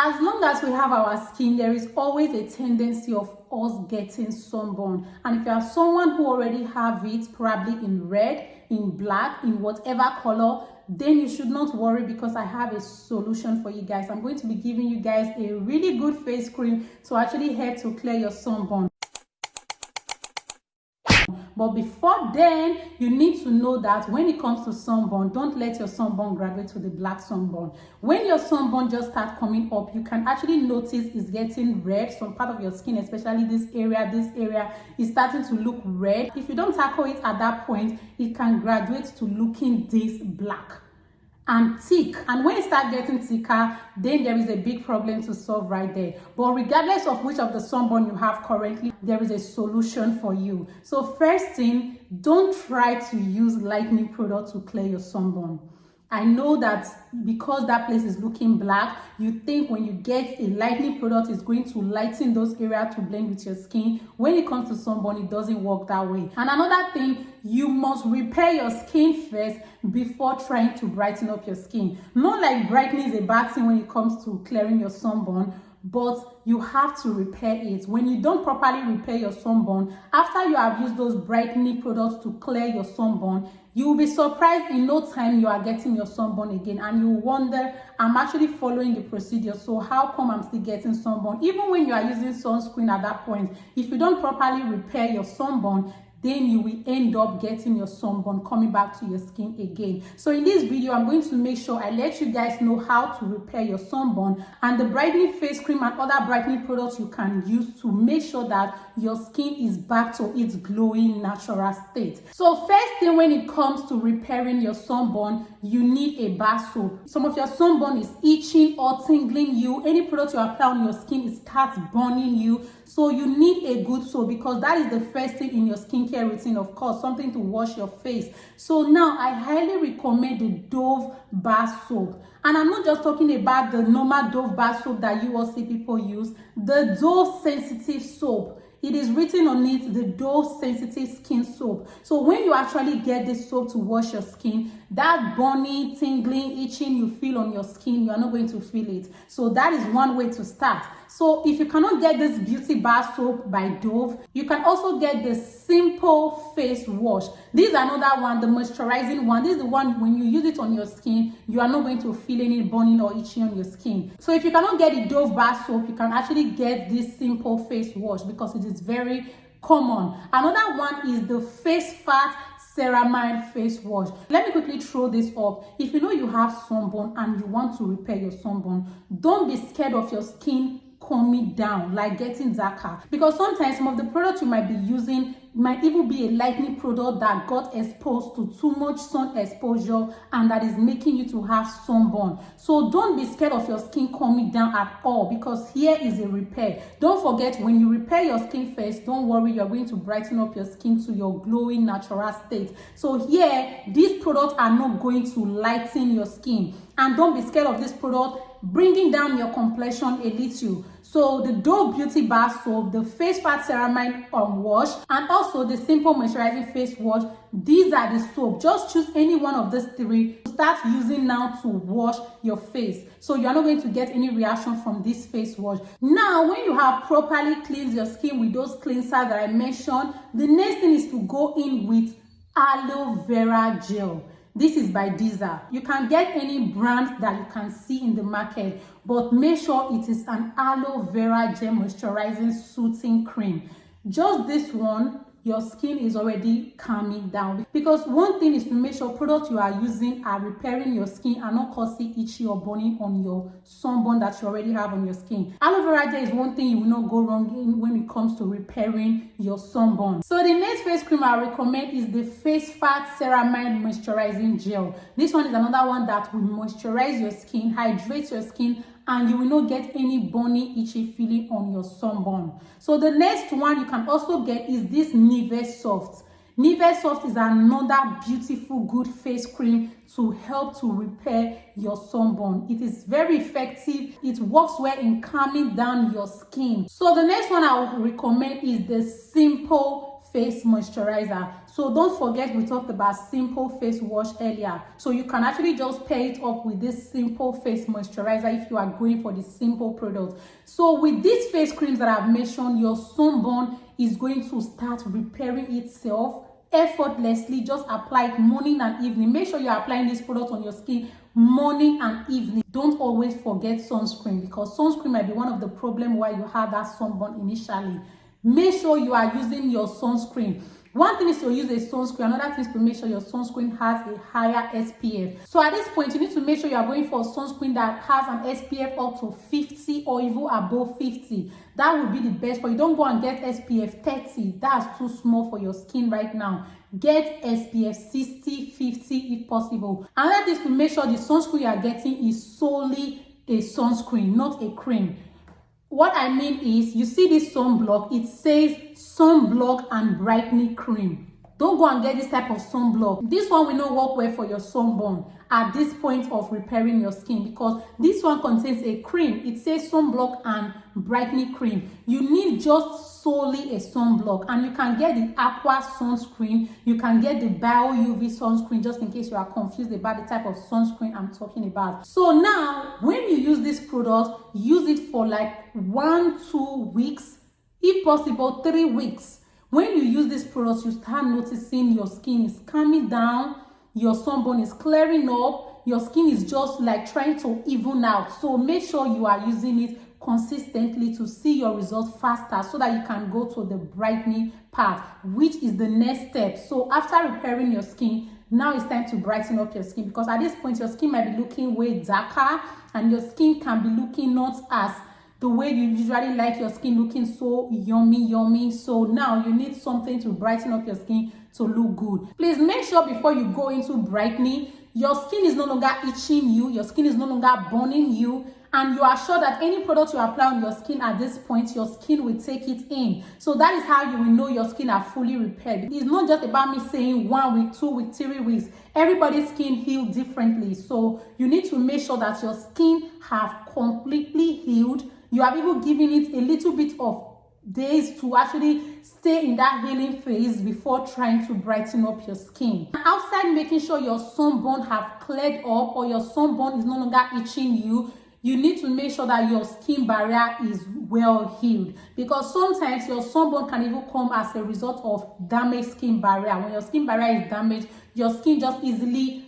As long as we have our skin, there is always a tendency of us getting sunburn. And if you are someone who already have it, probably in red, in black, in whatever color, then you should not worry, because I have a solution for you guys. I'm going to be giving you guys a really good face cream to actually help to clear your sunburn. But before then, you need to know that when it comes to sunburn, don't let your sunburn graduate to the black sunburn. When your sunburn just starts coming up, you can actually notice it's getting red. Some part of your skin, especially this area is starting to look red. If you don't tackle it at that point, it can graduate to looking this black and thick. And when it starts getting thicker, then there is a big problem to solve right there. But regardless of which of the sunburn you have currently, there is a solution for you. So first thing, don't try to use lightening product to clear your sunburn. I know that because that place is looking black, you think when you get a lightening product, it's going to lighten those areas to blend with your skin. When it comes to sunburn, it doesn't work that way. And another thing, you must repair your skin first before trying to brighten up your skin. Not like brightening is a bad thing when it comes to clearing your sunburn, but you have to repair it. When you don't properly repair your sunburn, after you have used those brightening products to clear your sunburn, you will be surprised in no time you are getting your sunburn again, and you wonder, I'm actually following the procedure, so how come I'm still getting sunburn? Even when you are using sunscreen at that point, if you don't properly repair your sunburn, then you will end up getting your sunburn coming back to your skin again. So in this video, I'm going to make sure I let you guys know how to repair your sunburn and the brightening face cream and other brightening products you can use to make sure that your skin is back to its glowing natural state. So first thing, when it comes to repairing your sunburn, you need a bar soap. Some of your sunburn is itching or tingling you. Any product you apply on your skin, it starts burning you. So you need a good soap, because that is the first thing in your skincare routine, of course, something to wash your face. So now I highly recommend the Dove bar soap. And I'm not just talking about the normal Dove bar soap that you all see people use. The Dove sensitive soap. It is written on it, the Dove sensitive skin soap. So when you actually get this soap to wash your skin, that burning, tingling, itching you feel on your skin, you are not going to feel it. So that is one way to start. So if you cannot get this beauty bar soap by Dove, you can also get the simple face wash. This is another one, the moisturizing one. This is the one, when you use it on your skin, you are not going to feel any burning or itching on your skin. So if you cannot get the Dove bar soap, you can actually get this simple face wash, because it is very common. Another one is the face fat ceramide face wash. Let me quickly throw this up. If you know you have sunburn and you want to repair your sunburn, don't be scared of your skin coming down, like getting darker, because sometimes some of the products you might be using might even be a lightening product that got exposed to too much sun exposure, and that is making you to have sunburn. So don't be scared of your skin coming down at all, because here is a repair. Don't forget, when you repair your skin first, don't worry, you're going to brighten up your skin to your glowing natural state. So here, these products are not going to lighten your skin, and don't be scared of this product bringing down your complexion a little. So the Dove Beauty Bar Soap, the Face Fat Ceramide Wash, and also the Simple Moisturizing Face Wash, these are the soap. Just choose any one of these three to start using now to wash your face. So you're not going to get any reaction from this face wash. Now, when you have properly cleansed your skin with those cleansers that I mentioned, the next thing is to go in with aloe vera gel. This is by Disaar. You can get any brand that you can see in the market, but make sure it is an aloe vera gel moisturizing soothing cream. Just this one, your skin is already calming down. Because one thing is to make sure products you are using are repairing your skin and not causing itchy or burning on your sunburn that you already have on your skin. Aloe vera gel is one thing you will not go wrong in when it comes to repairing your sunburn. So the next face cream I recommend is the Face Fat Ceramide Moisturizing Gel. This one is another one that will moisturize your skin, hydrate your skin, and you will not get any burning, itchy feeling on your sunburn. So the next one you can also get is this Nivea Soft. Nivea Soft is another beautiful, good face cream to help to repair your sunburn. It is very effective. It works well in calming down your skin. So the next one I would recommend is the Simple face moisturizer. So don't forget, we talked about simple face wash earlier, so you can actually just pair it up with this simple face moisturizer if you are going for the simple product. So with these face creams that I've mentioned, your sunburn is going to start repairing itself effortlessly. Just apply it morning and evening. Make sure you're applying this product on your skin morning and evening. Don't always forget sunscreen, because sunscreen might be one of the problems why you have that sunburn initially. Make sure you are using your sunscreen. One thing is to use a sunscreen, another thing is to make sure your sunscreen has a higher SPF. So at this point, you need to make sure you are going for a sunscreen that has an SPF up to 50 or even above 50. That would be the best for you. Don't go and get SPF 30. That's too small for your skin right now. Get SPF 60, 50 if possible. Another thing is to make sure the sunscreen you are getting is solely a sunscreen, not a cream. What I mean is, you see this sunblock, it says sunblock and brightening cream. Don't go and get this type of sunblock. This one will not work well for your sunburn at this point of repairing your skin, because this one contains a cream. It says sunblock and brightening cream. You need just solely a sunblock, and you can get the Aqua sunscreen. You can get the Biore UV sunscreen, just in case you are confused about the type of sunscreen I'm talking about. So now, when you use this product, use it for like 1-2 weeks, if possible 3 weeks. When you use this product, you start noticing your skin is calming down, your sunburn is clearing up, your skin is just like trying to even out. So make sure you are using it consistently to see your results faster, so that you can go to the brightening part, which is the next step. So after repairing your skin, now it's time to brighten up your skin, because at this point your skin might be looking way darker, and your skin can be looking not as the way you usually like your skin, looking so yummy. So now you need something to brighten up your skin to look good. Please make sure before you go into brightening, your skin is no longer itching you, your skin is no longer burning you, and you are sure that any product you apply on your skin at this point, your skin will take it in. So that is how you will know your skin are fully repaired. It's not just about me saying 1 week, 2 weeks, 3 weeks. Everybody's skin heals differently. So you need to make sure that your skin have completely healed. You have even given it a little bit of days to actually stay in that healing phase before trying to brighten up your skin. Outside making sure your sunburn have cleared up, or your sunburn is no longer itching you, you need to make sure that your skin barrier is well healed, because sometimes your sunburn can even come as a result of damaged skin barrier. When your skin barrier is damaged, your skin just easily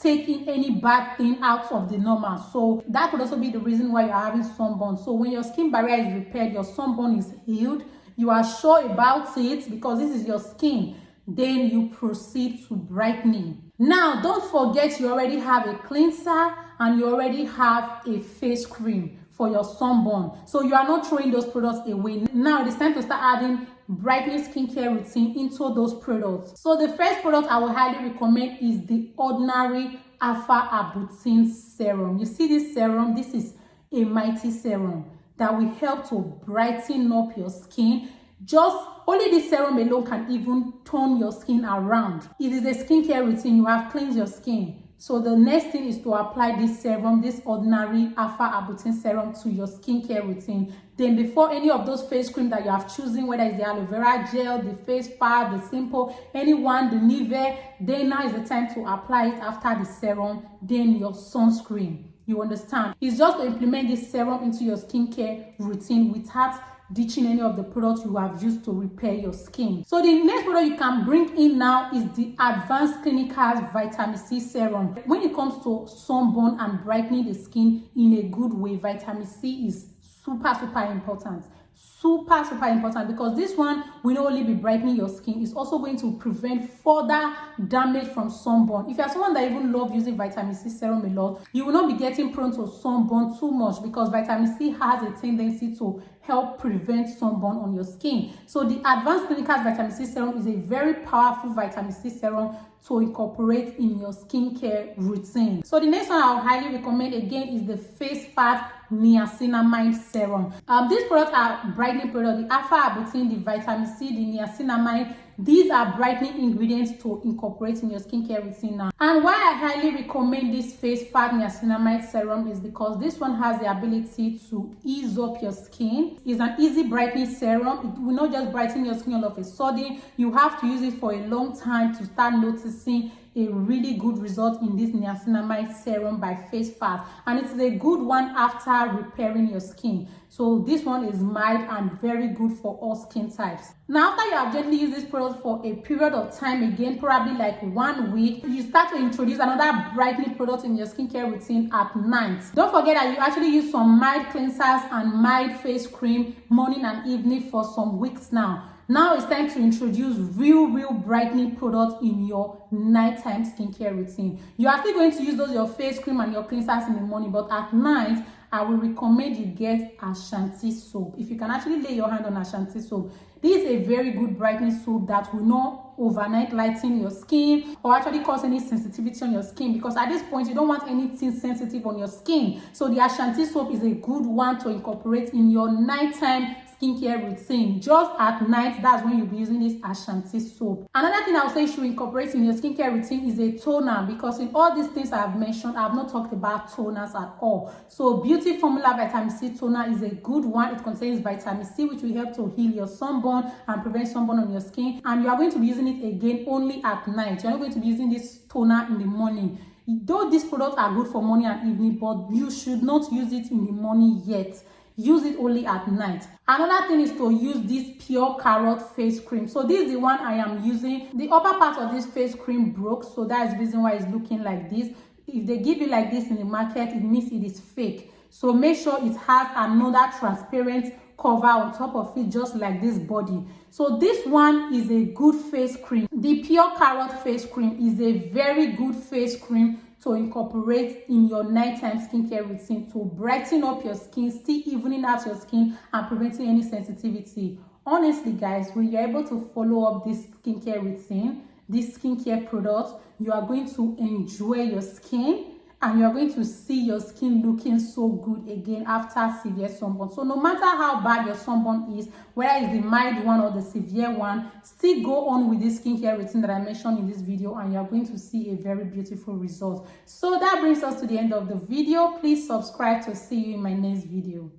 taking any bad thing out of the normal. So that could also be the reason why you're having sunburn. So when your skin barrier is repaired, your sunburn is healed, you are sure about it because this is your skin, then you proceed to brightening. Now don't forget, you already have a cleanser and you already have a face cream for your sunburn, so you are not throwing those products away. Now it is time to start adding brightening skincare routine into those products. So the first product I will highly recommend is the ordinary Alpha Arbutin serum. You see this serum? This is a mighty serum that will help to brighten up your skin. Just only this serum alone can even turn your skin around. It is a skincare routine. You have cleansed your skin. So the next thing is to apply this serum, this ordinary Alpha Arbutin serum, to your skincare routine. Then before any of those face cream that you have chosen, whether it's the aloe vera gel, the face pad, the simple, anyone, the Nivea, then now is the time to apply it after the serum, then your sunscreen. You understand? It's just to implement this serum into your skincare routine without ditching any of the products you have used to repair your skin. So the next product you can bring in now is the Advanced Clinicals Vitamin C Serum. When it comes to sunburn and brightening the skin in a good way, vitamin C is super important. Super important, because this one will not only be brightening your skin, it's also going to prevent further damage from sunburn. If you're someone that even loves using vitamin C serum a lot, you will not be getting prone to sunburn too much, because vitamin C has a tendency to help prevent sunburn on your skin. So the Advanced Clinicals Vitamin C Serum is a very powerful vitamin C serum to incorporate in your skincare routine. So the next one I'll highly recommend again is the Face Fat Niacinamide Serum. These products are brightening products. The Alpha Arbutin, the vitamin C, the niacinamide, These are brightening ingredients to incorporate in your skincare routine now. And why I highly recommend this face fat niacinamide serum is because this one has the ability to ease up your skin. It's an easy brightening serum. It will not just brighten your skin all of a sudden. You have to use it for a long time to start noticing a really good result in this niacinamide serum by Face Fat, and it's a good one after repairing your skin. So this one is mild and very good for all skin types. Now, after you have gently used this product for a period of time, again probably like 1 week, you start to introduce another brightening product in your skincare routine at night. Don't forget that you actually use some mild cleansers and mild face cream morning and evening for some weeks now. Now it's time to introduce real brightening products in your nighttime skincare routine. You are still going to use your face cream and your cleansers in the morning, but at night, I will recommend you get Asantee soap. If you can actually lay your hand on Asantee soap, this is a very good brightening soap that will not overnight lighten your skin or actually cause any sensitivity on your skin, because at this point you don't want anything sensitive on your skin. So the Asantee soap is a good one to incorporate in your nighttime skincare routine. Just at night, that's when you'll be using this Asantee soap. Another thing I'll say you should incorporate in your skincare routine is a toner, because in all these things I've mentioned, I've not talked about toners at all. So Beauty Formula Vitamin C toner is a good one. It contains vitamin C, which will help to heal your sunburn and prevent sunburn on your skin. And you are going to be using it again only at night. You're not going to be using this toner in the morning. Though these products are good for morning and evening, but you should not use it in the morning yet. Use it only at night. Another thing is to use this Pure Carrot face cream. So this is the one I am using. The upper part of this face cream broke, so that is the reason why it's looking like this. If they give you like this in the market, it means it is fake. So make sure it has another transparent cover on top of it, just like this body. So this one is a good face cream. The Pure Carrot face cream is a very good face cream to incorporate in your nighttime skincare routine to brighten up your skin, still evening out your skin and preventing any sensitivity. Honestly guys, when you're able to follow up this skincare routine, this skincare product, you are going to enjoy your skin and you're going to see your skin looking so good again after severe sunburn. So no matter how bad your sunburn is, whether it's the mild one or the severe one, still go on with this skincare routine that I mentioned in this video and you're going to see a very beautiful result. So that brings us to the end of the video. Please subscribe to see you in my next video.